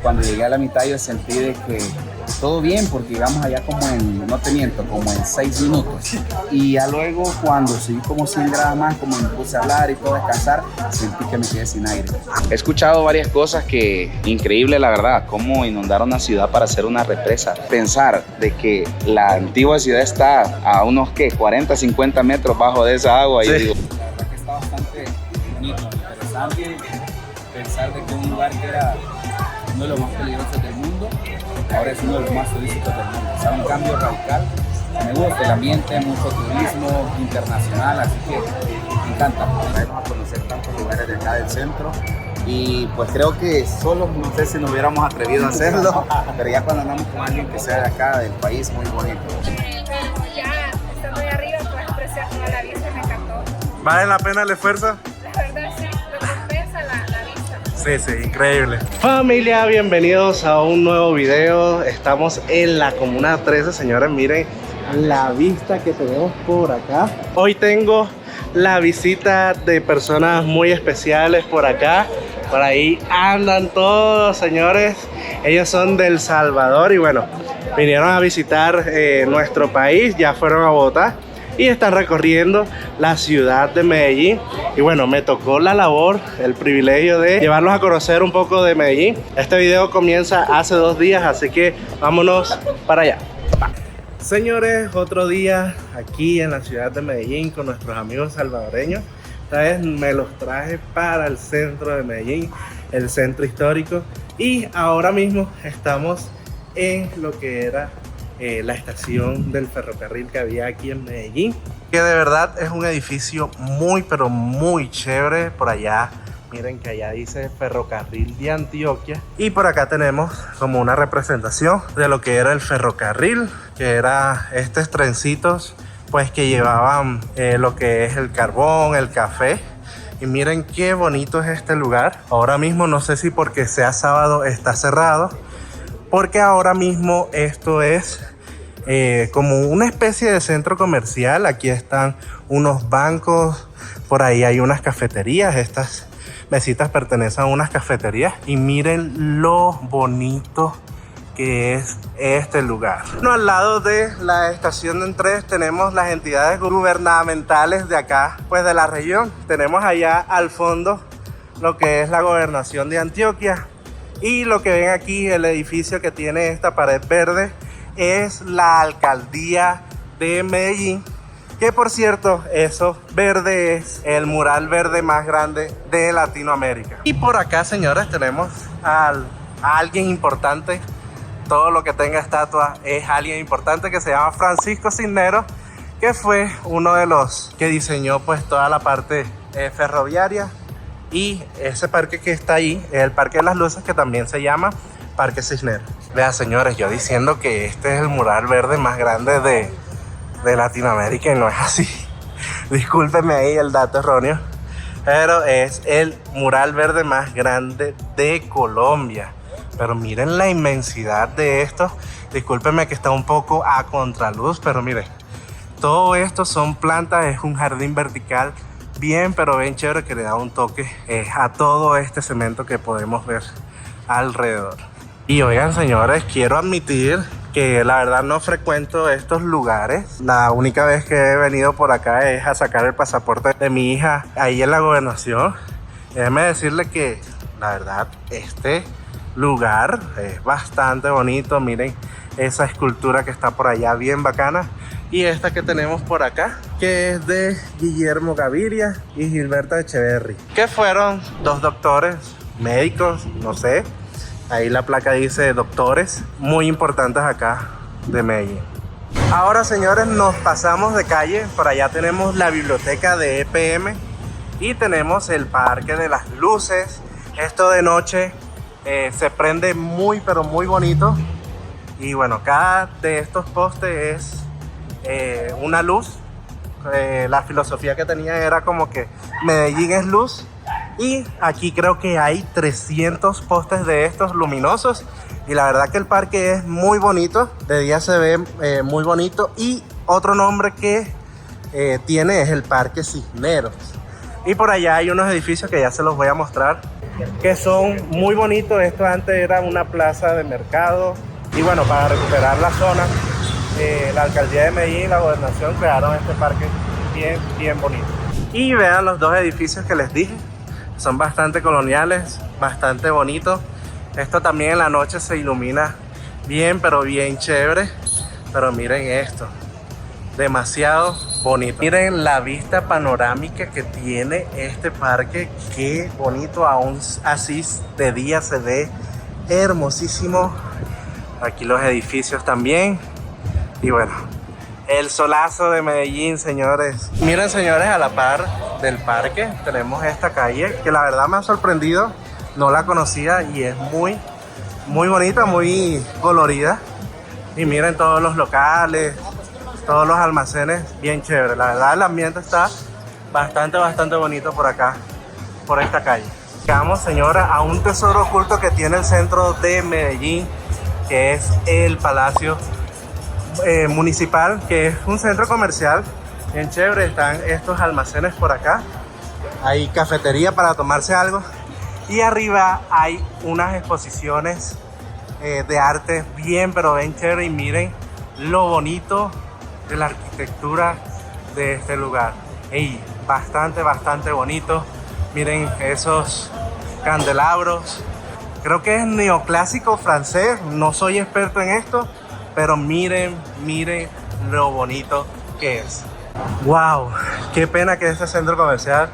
Cuando llegué a la mitad yo sentí de que todo bien, porque llegamos allá como en, no te miento, como en 6 minutos. Y ya luego cuando subí como 100 grados más, como me puse a hablar y todo, a descansar, sentí que me quedé sin aire. He escuchado varias cosas que, increíble la verdad, cómo inundaron la ciudad para hacer una represa. Pensar de que la antigua ciudad está a unos, ¿qué? 40, 50 metros bajo de esa agua. Sí. Y digo, la verdad que está bastante bonito, interesante pensar de que un lugar que era uno de los más peligrosos del mundo, ahora es uno de los más turísticos del mundo. O sea, un cambio radical. Me gusta el ambiente, mucho turismo internacional, así que me encanta. Vamos a conocer tantos lugares de acá del centro y pues creo que solo no sé si nos hubiéramos atrevido a hacerlo, pero ya cuando andamos con alguien que sea de acá, del país, muy bonito. Ya estando ahí arriba puedes apreciar toda la vista, me encantó. ¿Vale la pena el esfuerzo? La verdad sí, lo compensa la vista. Sí, sí, increíble. Familia, bienvenidos a un nuevo video. Estamos en la Comuna 13, señores, miren la vista que tenemos por acá. Hoy tengo la visita de personas muy especiales por acá. Por ahí andan todos, señores. Ellos son del Salvador y bueno, vinieron a visitar nuestro país, ya fueron a Bogotá y están recorriendo la ciudad de Medellín. Y bueno, me tocó la labor, el privilegio de llevarlos a conocer un poco de Medellín. Este video comienza hace 2 días, así que vámonos para allá. Señores, otro día aquí en la ciudad de Medellín con nuestros amigos salvadoreños. Esta vez me los traje para el centro de Medellín, el centro histórico. Y ahora mismo estamos en lo que era la estación del ferrocarril que había aquí en Medellín, que de verdad es un edificio muy pero muy chévere. Por allá miren que allá dice Ferrocarril de Antioquia y por acá tenemos como una representación de lo que era el ferrocarril, que era estos trencitos pues que llevaban lo que es el carbón, el café. Y miren qué bonito es este lugar. Ahora mismo no sé si porque sea sábado está cerrado, porque ahora mismo esto es como una especie de centro comercial. Aquí están unos bancos, por ahí hay unas cafeterías. Estas mesitas pertenecen a unas cafeterías y miren lo bonito que es este lugar. Bueno, al lado de la estación de Entres tenemos las entidades gubernamentales de acá, pues de la región. Tenemos allá al fondo lo que es la gobernación de Antioquia. Y lo que ven aquí, el edificio que tiene esta pared verde, es la alcaldía de Medellín. Que por cierto, eso verde es el mural verde más grande de Latinoamérica. Y por acá, señores, tenemos a alguien importante. Todo lo que tenga estatua es alguien importante, que se llama Francisco Cisneros, que fue uno de los que diseñó pues toda la parte ferroviaria. Y ese parque que está ahí es el Parque de las Luces, que también se llama Parque Cisneros. Vean, señores, yo diciendo que este es el mural verde más grande de Latinoamérica y no es así. Discúlpenme ahí el dato erróneo, pero es el mural verde más grande de Colombia. Pero miren la inmensidad de esto. Discúlpenme que está un poco a contraluz, pero miren, todo esto son plantas, es un jardín vertical bien, pero bien chévere, que le da un toque a todo este cemento que podemos ver alrededor. Y oigan, señores, quiero admitir que la verdad no frecuento estos lugares. La única vez que he venido por acá es a sacar el pasaporte de mi hija ahí en la gobernación. Déjenme decirle que la verdad este lugar es bastante bonito. Miren esa escultura que está por allá, bien bacana. Y esta que tenemos por acá, que es de Guillermo Gaviria y Gilberto Echeverry, que fueron 2 doctores, médicos, no sé. Ahí la placa dice doctores, muy importantes acá de Medellín. Ahora, señores, nos pasamos de calle. Por allá tenemos la biblioteca de EPM y tenemos el Parque de las Luces. Esto de noche se prende muy pero muy bonito. Y bueno, cada de estos postes es una luz. La filosofía que tenía era como que Medellín es luz. Y aquí creo que hay 300 postes de estos luminosos. Y la verdad que el parque es muy bonito. De día se ve muy bonito. Y otro nombre que tiene es el Parque Cisneros. Y por allá hay unos edificios que ya se los voy a mostrar. que son muy bonitos. Esto antes era una plaza de mercado y bueno, para recuperar la zona, la alcaldía de Medellín y la gobernación crearon este parque bien bonito. Y vean los dos edificios que les dije, son bastante coloniales, bastante bonitos. Esto también en la noche se ilumina bien, pero bien chévere. Pero miren esto, demasiado bonito. Miren la vista panorámica que tiene este parque, qué bonito, aún así de día se ve hermosísimo. Aquí los edificios también. Y bueno, el solazo de Medellín, señores. Miren, señores, a la par del parque tenemos esta calle que la verdad me ha sorprendido. No la conocía y es muy bonita, muy colorida. Y miren todos los locales, todos los almacenes, bien chévere. La verdad el ambiente está bastante bonito por acá, por esta calle. Llegamos, señora, a un tesoro oculto que tiene el centro de Medellín, que es el Palacio Municipal, que es un centro comercial bien chévere. Están estos almacenes por acá, hay cafetería para tomarse algo y arriba hay unas exposiciones de arte bien chévere. Y miren lo bonito de la arquitectura de este lugar. Ey, bastante bonito. Miren esos candelabros, creo que es neoclásico francés, no soy experto en esto, pero miren lo bonito que es. Wow, qué pena que este centro comercial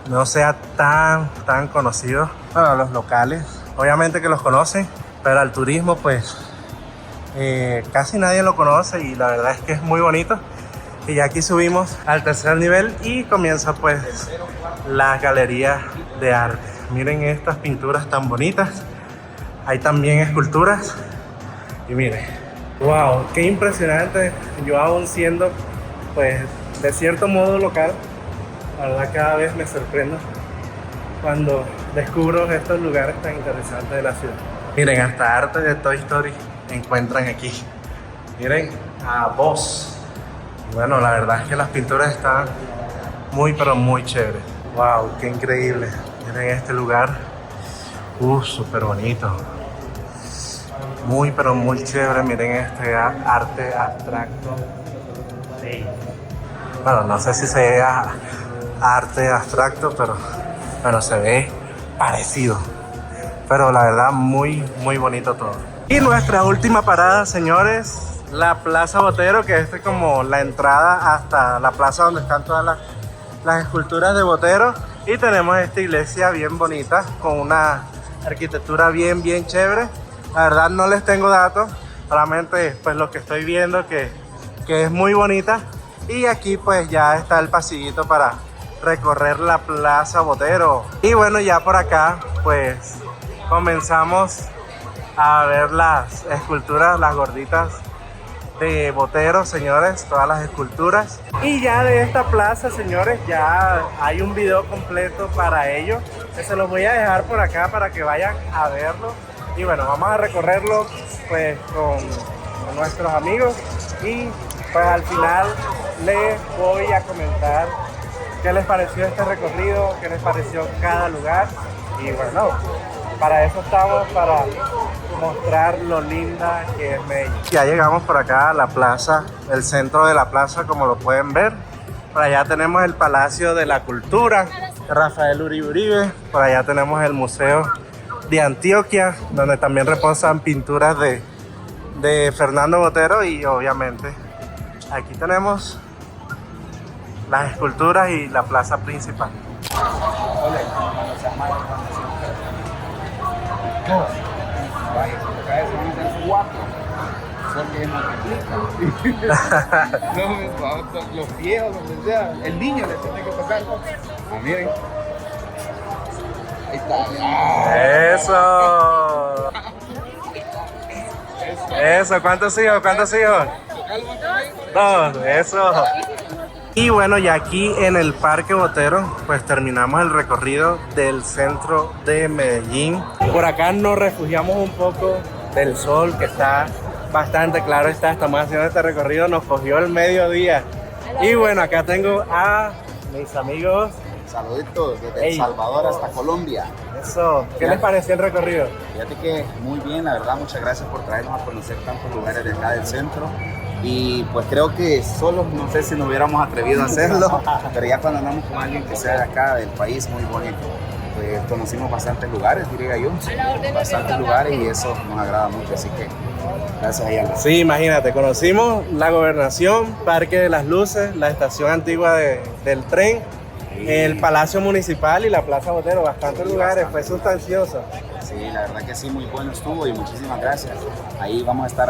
no sea tan conocido. Bueno, los locales obviamente que los conocen, pero al turismo pues casi nadie lo conoce y la verdad es que es muy bonito. Y ya aquí subimos al tercer nivel y comienza pues la galería de arte. Miren estas pinturas tan bonitas, hay también esculturas y miren, wow, qué impresionante. Yo aún siendo pues de cierto modo local, la verdad cada vez me sorprendo cuando descubro estos lugares tan interesantes de la ciudad. Miren, hasta arte de Toy Story encuentran aquí. Miren a Buzz. Bueno, la verdad es que las pinturas están muy chéveres. Wow, qué increíble. Miren este lugar. Súper bonito. Muy chévere. Miren este arte abstracto. Sí. Bueno, no sé si sea arte abstracto, pero bueno, se ve parecido. Pero la verdad muy bonito todo. Y nuestra última parada, señores, la Plaza Botero, que es como la entrada hasta la plaza donde están todas las esculturas de Botero. Y tenemos esta iglesia bien bonita con una arquitectura bien chévere. La verdad no les tengo datos, solamente pues lo que estoy viendo que es muy bonita. Y aquí pues ya está el pasillito para recorrer la Plaza Botero. Y bueno, ya por acá pues comenzamos a ver las esculturas, las gorditas de Botero, señores, todas las esculturas. Y ya de esta plaza, señores, ya hay un video completo para ello, que se los voy a dejar por acá para que vayan a verlo. Y bueno, vamos a recorrerlo pues con nuestros amigos y pues al final les voy a comentar qué les pareció este recorrido, qué les pareció cada lugar. Y bueno, para eso estamos, para mostrar lo linda que es Medellín. Ya llegamos por acá a la plaza, el centro de la plaza, como lo pueden ver. Por allá tenemos el Palacio de la Cultura, Rafael Uribe. Por allá tenemos el Museo de Antioquia, donde también reposan pinturas de Fernando Botero. Y obviamente aquí tenemos las esculturas y la plaza principal. Los viejos, donde sea, el niño le tiene que tocar. Miren. Ahí está. Eso, ¿cuántos hijos? Dos, eso. Y bueno, ya aquí en el Parque Botero, pues terminamos el recorrido del centro de Medellín. Por acá nos refugiamos un poco del sol, que está bastante claro. Estamos haciendo este recorrido, nos cogió el mediodía. Y bueno, acá tengo a mis amigos Saluditos desde El Salvador hasta Colombia. Eso, ¿qué les pareció el recorrido? Fíjate que muy bien, la verdad, muchas gracias por traernos a conocer tantos lugares de acá del centro. Y pues creo que solos no sé si nos hubiéramos atrevido a hacerlo, pero ya cuando andamos con alguien que sea de acá del país, muy bonito. Pues conocimos bastantes lugares, diría yo, bastantes lugares y eso nos agrada mucho, así que gracias a ella. Sí, imagínate, conocimos la Gobernación, Parque de las Luces, la estación antigua del tren, el Palacio Municipal y la Plaza Botero, bastantes lugares, fue sustancioso. Sí, la verdad que sí, muy bueno estuvo y muchísimas gracias. Ahí vamos a estar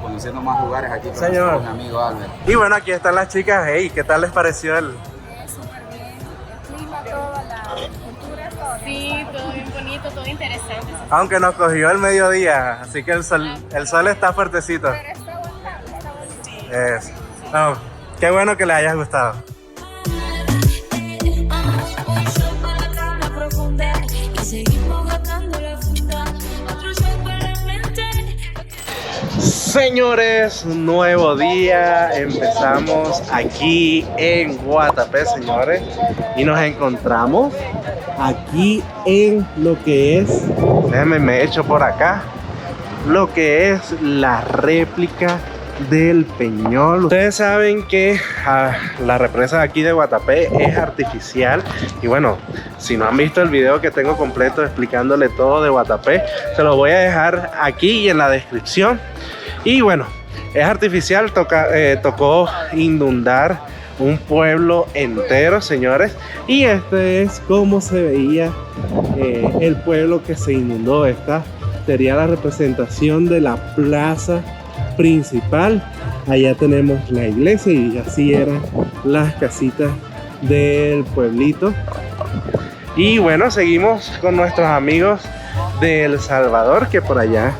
conociendo más lugares aquí con nuestro amigo Albert. Y bueno, aquí están las chicas. Hey, ¿qué tal les pareció el...? Súper bien, el clima, toda la cultura, todo. Sí, todo bien bonito, todo interesante. Aunque nos cogió el mediodía, así que el sol está fuertecito. Pero está aguantable, está bonito. Sí. Eso. No, qué bueno que les haya gustado. Señores, un nuevo día, empezamos aquí en Guatapé, señores, y nos encontramos aquí en lo que es, déjenme me echo por acá, lo que es la réplica del Peñol. Ustedes saben que la represa de aquí de Guatapé es artificial y bueno, si no han visto el video que tengo completo explicándole todo de Guatapé, se lo voy a dejar aquí y en la descripción. Y bueno, es artificial, tocó inundar un pueblo entero, señores, y este es como se veía el pueblo que se inundó. Esta sería la representación de la plaza principal. Allá tenemos la iglesia y así eran las casitas del pueblito. Y bueno, seguimos con nuestros amigos de El Salvador, que por allá,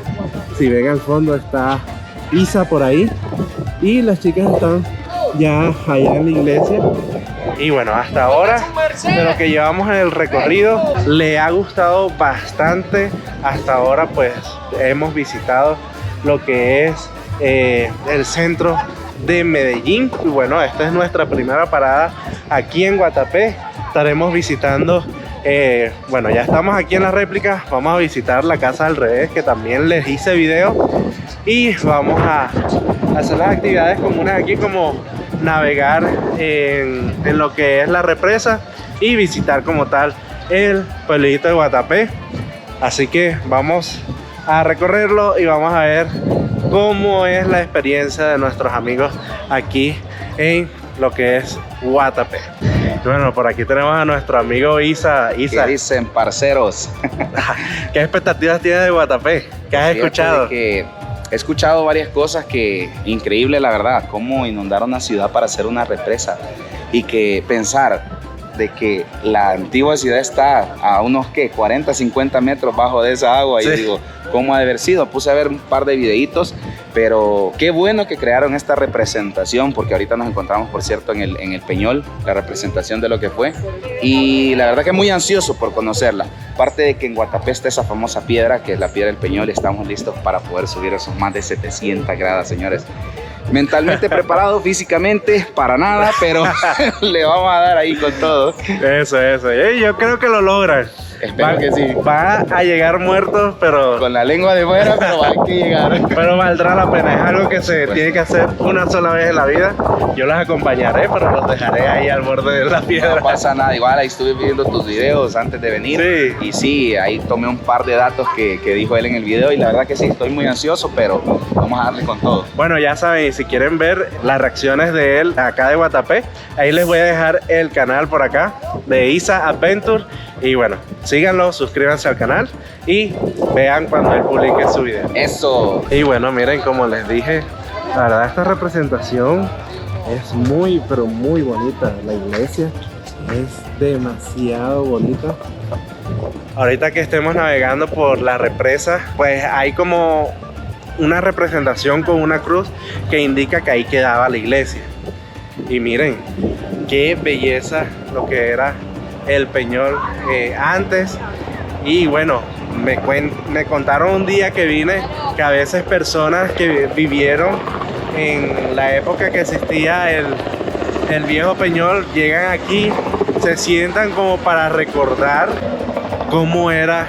si ven al fondo, está Isa por ahí y las chicas están ya allá en la iglesia. Y bueno, hasta ahora de lo que llevamos en el recorrido le ha gustado bastante. Hasta ahora pues hemos visitado lo que es el centro de Medellín y bueno, esta es nuestra primera parada aquí en Guatapé. Estaremos visitando bueno, ya estamos aquí en la réplica, vamos a visitar la casa al revés, que también les hice video, y vamos a hacer las actividades comunes aquí, como navegar en lo que es la represa y visitar como tal el pueblito de Guatapé. Así que vamos a recorrerlo y vamos a ver cómo es la experiencia de nuestros amigos aquí en lo que es Guatapé. Bueno, por aquí tenemos a nuestro amigo Isa. ¿Qué dicen, parceros? ¿Qué expectativas tienes de Guatapé? ¿Qué has escuchado? Que he escuchado varias cosas que increíble, la verdad, cómo inundaron la ciudad para hacer una represa y que pensar de que la antigua ciudad está a unos 40, 50 metros bajo de esa agua. Sí. Y digo, ¿cómo ha de haber sido? Puse a ver un par de videitos, pero qué bueno que crearon esta representación, porque ahorita nos encontramos, por cierto, en el Peñol, la representación de lo que fue, y la verdad que muy ansioso por conocerla. Aparte de que en Guatapé está esa famosa piedra, que es la piedra del Peñol, y estamos listos para poder subir esos más de 700 gradas, señores. Mentalmente preparado, físicamente para nada, pero le vamos a dar ahí con todo. Eso. Yo creo que lo logran. Espero que sí. Va a llegar muertos, pero... con la lengua de fuera, pero hay que llegar. Pero valdrá la pena, es algo que se tiene que hacer una sola vez en la vida. Yo los acompañaré, pero los dejaré ahí al borde de la piedra. No pasa nada, igual ahí estuve viendo tus videos antes de venir. Sí. Y sí, ahí tomé un par de datos que dijo él en el video y la verdad que sí, estoy muy ansioso, pero vamos a darle con todo. Bueno, ya saben, si quieren ver las reacciones de él acá de Guatapé, ahí les voy a dejar el canal por acá de Isa Adventure. Y bueno, síganlo, suscríbanse al canal y vean cuando él publique su video. Eso. Y bueno, miren, como les dije, la verdad esta representación es muy, pero muy bonita. La iglesia es demasiado bonita. Ahorita que estemos navegando por la represa, pues hay como una representación con una cruz que indica que ahí quedaba la iglesia. Y miren, qué belleza lo que era el Peñol antes. Y bueno, me contaron un día que vine que a veces personas que vivieron en la época que existía el viejo Peñol, llegan aquí, se sientan como para recordar cómo era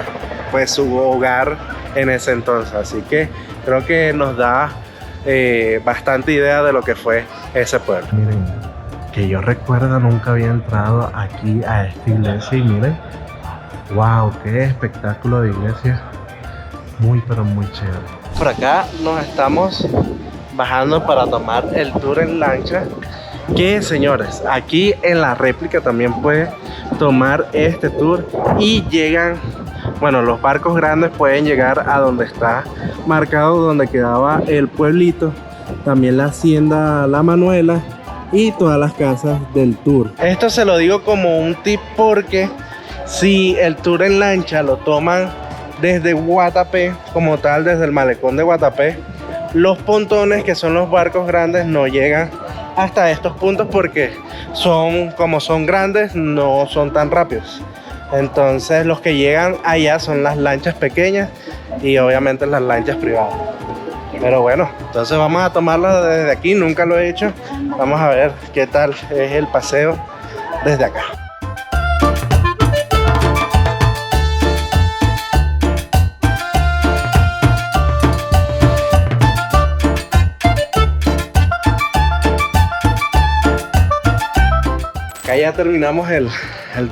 pues su hogar en ese entonces. Así que creo que nos da bastante idea de lo que fue ese pueblo. Miren, que yo recuerdo nunca había entrado aquí a esta iglesia y miren, wow, qué espectáculo de iglesia, muy pero muy chévere. Por acá nos estamos bajando para tomar el tour en lancha, que señores, aquí en la réplica también puede tomar este tour y llegan, bueno, los barcos grandes pueden llegar a donde está marcado, donde quedaba el pueblito, también la hacienda La Manuela y todas las casas del tour. Esto se lo digo como un tip porque si el tour en lancha lo toman desde Guatapé, como tal, desde el malecón de Guatapé, los pontones, que son los barcos grandes, no llegan hasta estos puntos porque como son grandes, no son tan rápidos. Entonces los que llegan allá son las lanchas pequeñas y obviamente las lanchas privadas. Pero bueno, entonces vamos a tomarlo desde aquí, nunca lo he hecho. Vamos a ver qué tal es el paseo desde acá. Acá ya terminamos el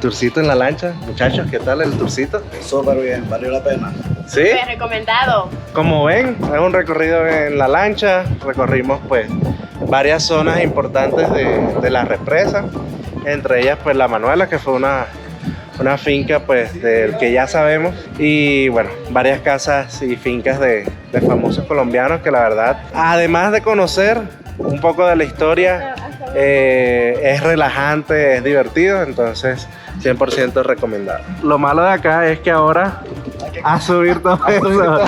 tourcito en la lancha. Muchachos, ¿qué tal el tourcito? Súper bien, valió la pena. ¿Sí? Recomendado. Como ven, es un recorrido en la lancha. Recorrimos pues varias zonas importantes de la represa. Entre ellas pues La Manuela, que fue una finca pues del que ya sabemos. Y bueno, varias casas y fincas de famosos colombianos que la verdad, además de conocer un poco de la historia, es relajante, es divertido, entonces 100% recomendado. Lo malo de acá es que ahora a subir todo eso,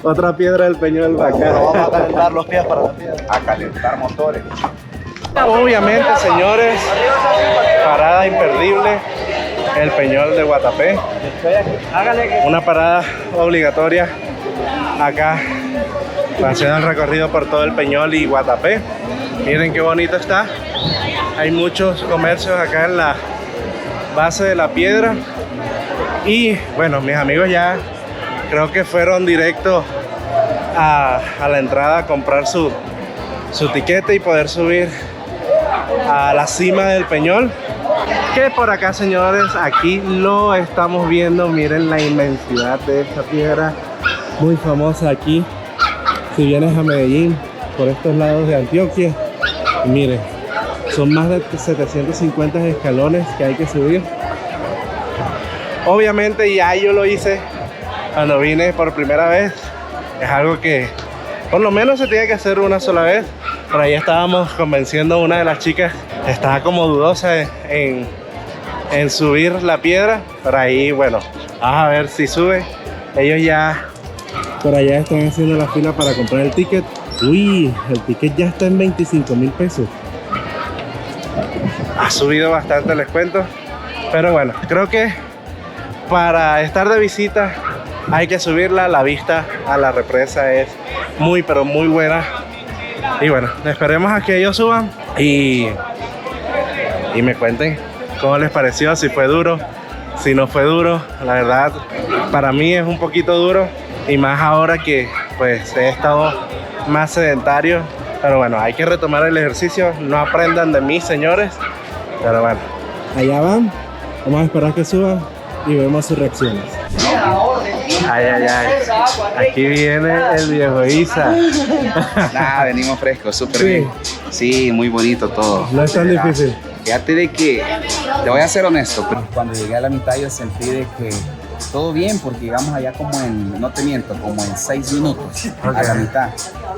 otra piedra del Peñol acá. Vamos a calentar los pies para la piedra. A calentar motores. Obviamente, señores, parada imperdible, el Peñol de Guatapé. Una parada obligatoria acá, haciendo el recorrido por todo el Peñol y Guatapé. Miren qué bonito está. Hay muchos comercios acá en la base de la piedra. Y bueno, mis amigos ya creo que fueron directo a la entrada a comprar su tiquete y poder subir a la cima del Peñol. Que por acá, señores, aquí lo estamos viendo. Miren la inmensidad de esta piedra, muy famosa aquí. Si vienes a Medellín, por estos lados de Antioquia, miren, son más de 750 escalones que hay que subir. Obviamente ya yo lo hice cuando vine por primera vez. Es algo que por lo menos se tiene que hacer una sola vez. Por ahí estábamos convenciendo a una de las chicas, estaba como dudosa en subir la piedra. Por ahí, bueno, vamos a ver si sube. Ellos ya por allá están haciendo la fila para comprar el ticket. Uy, el ticket ya está en 25.000 pesos. Ha subido bastante, les cuento. Pero bueno, creo que para estar de visita hay que subirla. La vista a la represa es muy pero muy buena. Y bueno, esperemos a que ellos suban y me cuenten cómo les pareció, si fue duro, si no fue duro. La verdad, para mí es un poquito duro, y más ahora que pues he estado más sedentario. Pero bueno, hay que retomar el ejercicio. No aprendan de mí, señores. Pero bueno, allá van. Vamos a esperar que suban y vemos sus reacciones. Ay, ay, ay. Aquí viene el viejo Isa. Nada, venimos frescos, súper Sí. bien. Sí, muy bonito todo. No es tan difícil. Fíjate de que, te voy a ser honesto, pero cuando llegué a la mitad yo sentí de que todo bien, porque llegamos allá como no te miento, como en 6 minutos a la mitad.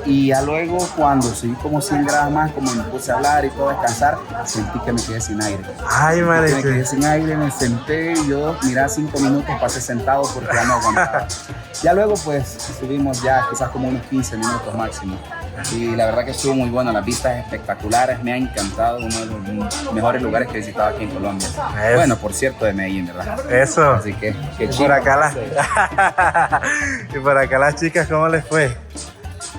Y ya luego cuando subí como 100 grados más, como me puse a hablar y todo, a descansar, sentí que me quedé sin aire. Ay, madre. Me quedé sin aire, me senté y yo, mira, 5 minutos pasé sentado porque ya no aguantaba. Ya luego pues subimos ya quizás como unos 15 minutos máximo. Y la verdad que estuvo muy bueno, las vistas espectaculares, me ha encantado, uno de los mejores lugares que he visitado aquí en Colombia. Bueno, por cierto, de Medellín, ¿verdad? Eso. Así que Y por acá y por acá las chicas, ¿cómo les fue?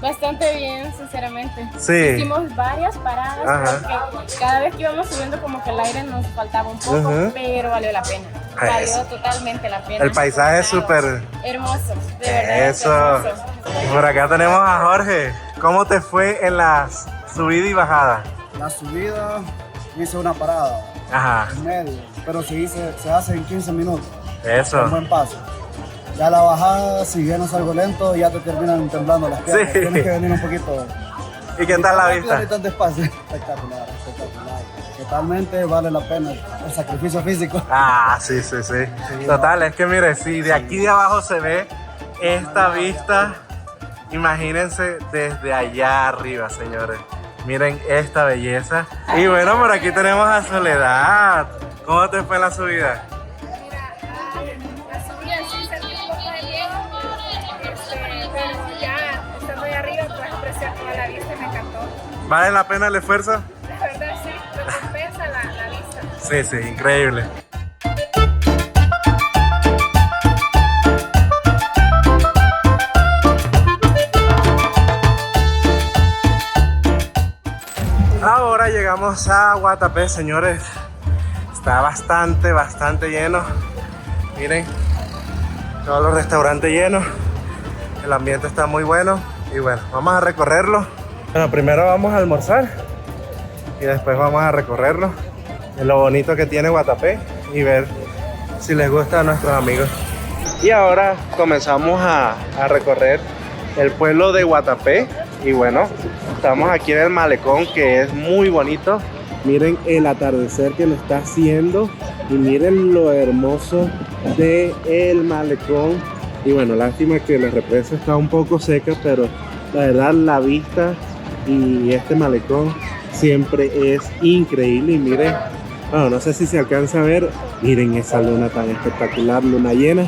Bastante bien, sinceramente. Sí. Hicimos varias paradas. Ajá. Porque cada vez que íbamos subiendo como que el aire nos faltaba un poco, Ujú. pero valió la pena. Valió totalmente la pena. El paisaje es súper... hermoso, de verdad. Eso. Hermoso. Y por acá tenemos a Jorge. ¿Cómo te fue en la subida y bajada? La subida hice una parada Ajá. en medio, pero se hace en 15 minutos, un Eso. buen paso. Ya la bajada, si vienes algo lento, ya te terminan temblando las piernas. Sí. Tienes que venir un poquito. ¿Y qué tal la vista? Ni tan despacio. Espectacular, espectacular. Totalmente vale la pena el sacrificio físico. Ah, sí, sí, sí. Total, es que mire, si de aquí de abajo se ve esta vista, imagínense desde allá arriba, señores. Miren esta belleza. Y bueno, por aquí tenemos a Soledad. ¿Cómo te fue la subida? Mira, la subida sí sentí un poco de miedo, pero ya estando ahí arriba puedes apreciar toda la vista y me encantó. ¿Vale la pena el esfuerzo? La verdad sí, recompensa la vista. Sí, sí, increíble. Ahora llegamos a Guatapé, señores. Está bastante lleno. Miren, todos los restaurantes llenos. El ambiente está muy bueno. Y bueno, vamos a recorrerlo. Bueno, primero vamos a almorzar y después vamos a recorrerlo. Es lo bonito que tiene Guatapé y ver si les gusta a nuestros amigos. Y ahora comenzamos a recorrer el pueblo de Guatapé. Y bueno, estamos aquí en el malecón, que es muy bonito. Miren el atardecer que nos está haciendo y miren lo hermoso del malecón. Y bueno, lástima que la represa está un poco seca, pero la verdad la vista y este malecón siempre es increíble. Y miren, bueno, no sé si se alcanza a ver, miren esa luna tan espectacular, luna llena.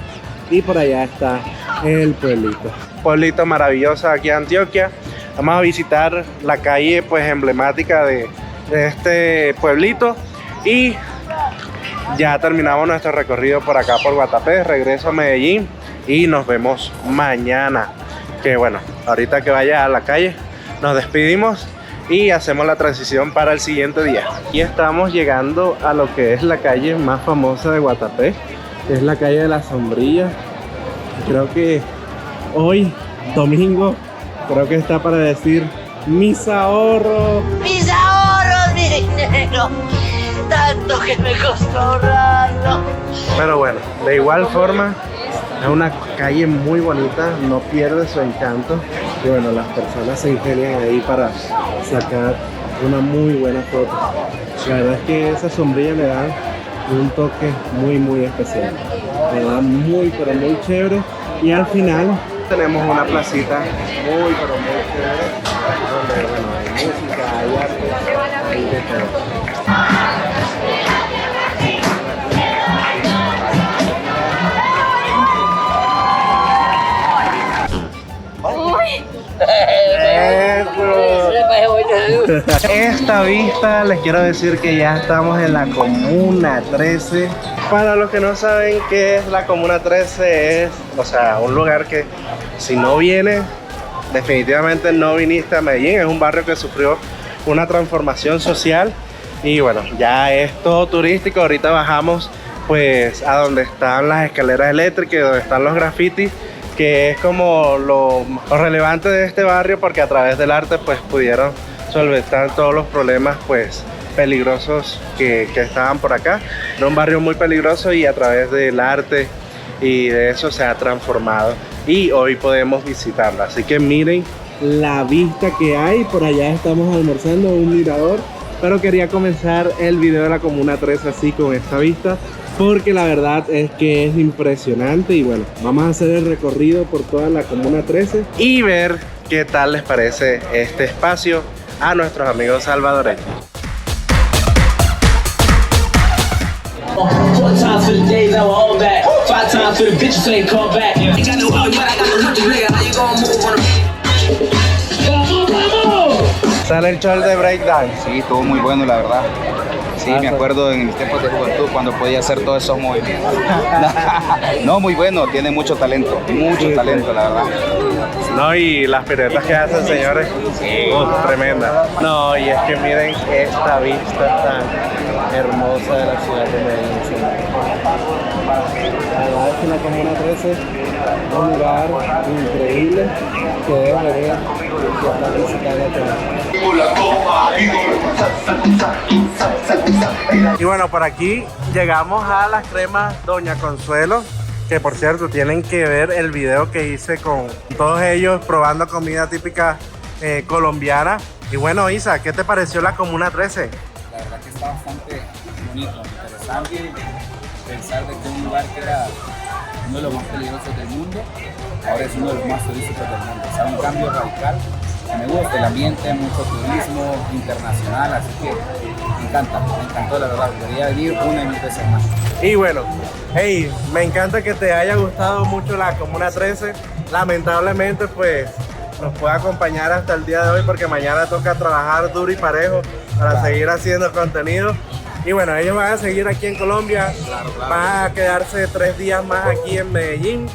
Y por allá está el pueblito. Pueblito maravilloso aquí en Antioquia. Vamos a visitar la calle pues emblemática de este pueblito y ya terminamos nuestro recorrido por acá por Guatapé. Regreso a Medellín y nos vemos mañana. Que bueno, ahorita que vaya a la calle nos despedimos y hacemos la transición para el siguiente día. Y estamos llegando a lo que es la calle más famosa de Guatapé, que es la calle de la Sombrilla. Creo que hoy, domingo, creo que está para decir mis ahorros. Mis ahorros, mi dinero, tanto que me costó ahorrarlo. Pero bueno, de igual forma es una calle muy bonita, no pierde su encanto. Y bueno, las personas se ingenian ahí para sacar una muy buena foto. La verdad es que esa sombrilla le da un toque muy especial. Le da muy pero muy chévere. Y al final tenemos una placita muy pero muy chévere, donde bueno, hay música, hay arte, hay de todo. Esta vista, les quiero decir que ya estamos en la Comuna 13. Para los que no saben qué es la Comuna 13, es, o sea, un lugar que si no vienes, definitivamente no viniste a Medellín. Es un barrio que sufrió una transformación social y bueno, ya es todo turístico. Ahorita bajamos pues a donde están las escaleras eléctricas y donde están los grafitis, que es como lo relevante de este barrio, porque a través del arte pues pudieron solventar todos los problemas pues peligrosos que estaban por acá. Era un barrio muy peligroso y a través del arte y de eso se ha transformado y hoy podemos visitarla. Así que miren la vista que hay. Por allá estamos almorzando un mirador, pero quería comenzar el video de la Comuna 13 así con esta vista, porque la verdad es que es impresionante. Y bueno, vamos a hacer el recorrido por toda la Comuna 13 y ver qué tal les parece este espacio a nuestros amigos salvadoreños. Four times for the days that were all back. 5 times for the bitches who ain't call back. Ain't got no money, but I got no hundreds, nigga. How you gonna move on them? Sale el show de breakdance. Sí, estuvo muy bueno, la verdad. Sí, me acuerdo en mis tiempos de juventud cuando podía hacer todos esos movimientos. No, muy bueno, tiene mucho talento, la verdad. No, y las piruetas que hacen, señores, tremenda. No, y es que miren esta vista tan hermosa de la ciudad de Medellín, señores. La verdad es que la Comuna 13 es un lugar increíble que deben venir y estar visitando. Y bueno, por aquí llegamos a las cremas Doña Consuelo, que por cierto tienen que ver el video que hice con todos ellos probando comida típica colombiana. Y bueno, Isa, ¿qué te pareció la Comuna 13? La verdad que está bastante bonito, interesante pensar de que un lugar que era uno de los más peligrosos del mundo, ahora es uno de los más turísticos del mundo. O sea, un cambio radical. Me gusta el ambiente, mucho turismo internacional, así que me encantó la verdad. Quería venir una y mil veces más. Y bueno, hey, me encanta que te haya gustado mucho la Comuna 13. Lamentablemente, pues, nos puede acompañar hasta el día de hoy porque mañana toca trabajar duro y parejo para seguir haciendo contenido. Y bueno, ellos van a seguir aquí en Colombia, van a quedarse 3 días más aquí en Medellín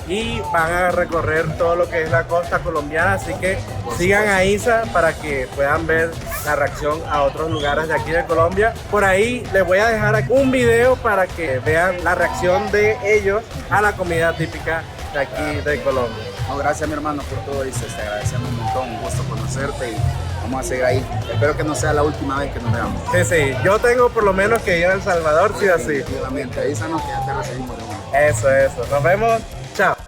y van a recorrer todo lo que es la costa colombiana, así que sigan a Isa para que puedan ver la reacción a otros lugares de aquí de Colombia. Por ahí les voy a dejar un video para que vean la reacción de ellos a la comida típica de aquí de Colombia. No, gracias mi hermano por todo, Isa, te agradecemos un montón, un gusto conocerte y vamos a seguir ahí. Espero que no sea la última vez que nos veamos. Sí, sí, yo tengo por lo menos que ir a El Salvador, sí o sí. Definitivamente, avísanos que ya te recibimos de nuevo. Eso, nos vemos, chao.